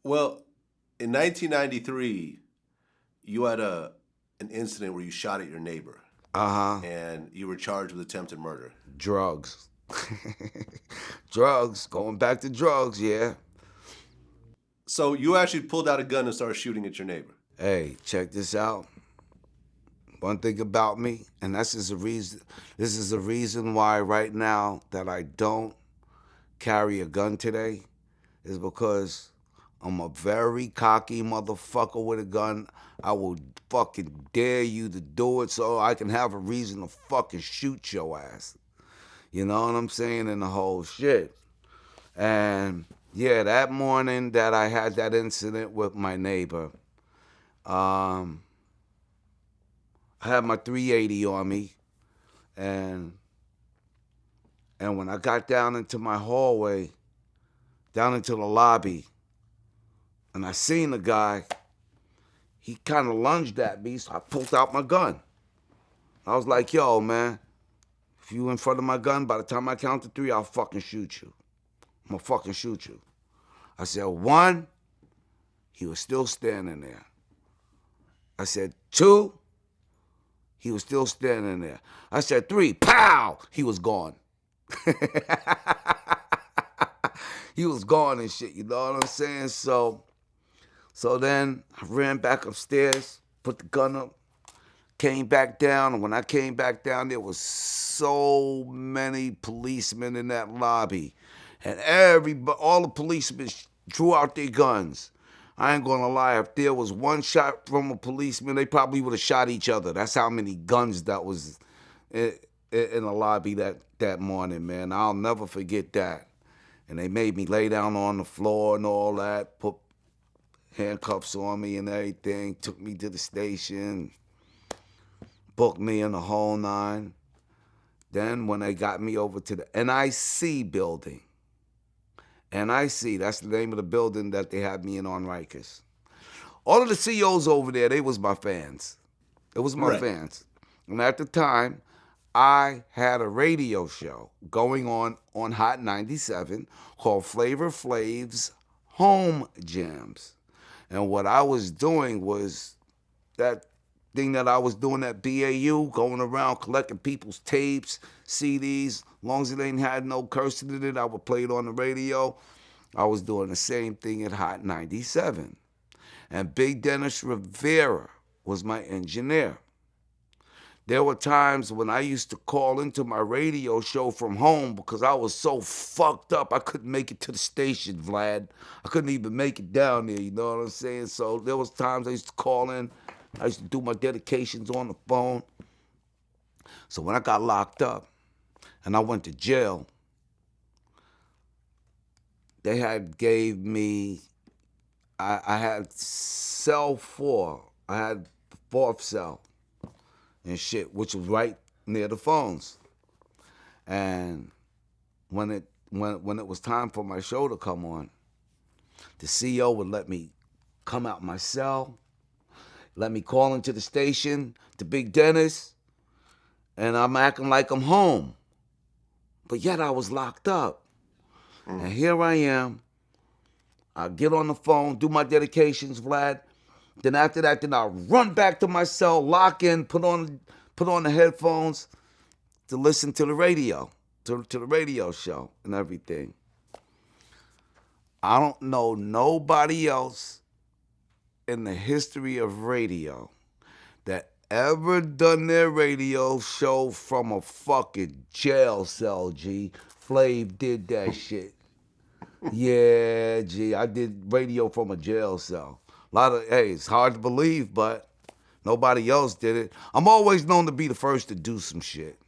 Well, in 1993, you had an incident where you shot at your neighbor. Uh-huh. And you were charged with attempted murder. Drugs. Drugs. Going back to drugs, yeah. So you actually pulled out a gun and started shooting at your neighbor. Hey, check this out. One thing about me, and this is the reason why right now that I don't carry a gun today, is because I'm a very cocky motherfucker with a gun. I will fucking dare you to do it so I can have a reason to fucking shoot your ass. You know what I'm saying? And the whole shit. And yeah, that morning that I had that incident with my neighbor, I had my 380 on me, and when I got down into my hallway, down into the lobby, and I seen the guy, he kind of lunged at me, so I pulled out my gun. I was like, yo, man, if you in front of my gun, by the time I count to 3, I'll fucking shoot you. I'm gonna fucking shoot you. I said, 1, he was still standing there. I said, 2, he was still standing there. I said, 3, pow, he was gone. He was gone and shit, you know what I'm saying? So then I ran back upstairs, put the gun up, came back down, and when I came back down, there was so many policemen in that lobby. And all the policemen drew out their guns. I ain't gonna lie, if there was one shot from a policeman, they probably would have shot each other. That's how many guns that was in the lobby that morning, man. I'll never forget that. And they made me lay down on the floor and all that, put handcuffs on me and everything, took me to the station, booked me in the whole 9. Then when they got me over to the NIC building, NIC, that's the name of the building that they had me in on Rikers. All of the C.O.s over there, they was my fans. It was my fans. And at the time, I had a radio show going on Hot 97 called Flavor Flav's Home Jams. And what I was doing was that thing that I was doing at BAU, going around collecting people's tapes, CDs. As long as it ain't had no cursing in it, I would play it on the radio. I was doing the same thing at Hot 97. And Big Dennis Rivera was my engineer. There were times when I used to call into my radio show from home because I was so fucked up I couldn't make it to the station, Vlad. I couldn't even make it down there, you know what I'm saying? So there was times I used to call in. I used to do my dedications on the phone. So when I got locked up and I went to jail, they had gave me, I had cell 4. I had the 4th cell and shit, which was right near the phones. And when it was time for my show to come on, the CEO would let me come out my cell, let me call into the station to Big Dennis, and I'm acting like I'm home. But yet I was locked up. And here I am. I get on the phone, do my dedications, Vlad. Then after that, I run back to my cell, lock in, put on the headphones to listen to the radio, to the radio show and everything. I don't know nobody else in the history of radio that ever done their radio show from a fucking jail cell, G. Flav did that shit. Yeah, G, I did radio from a jail cell. It's hard to believe, but nobody else did it. I'm always known to be the first to do some shit.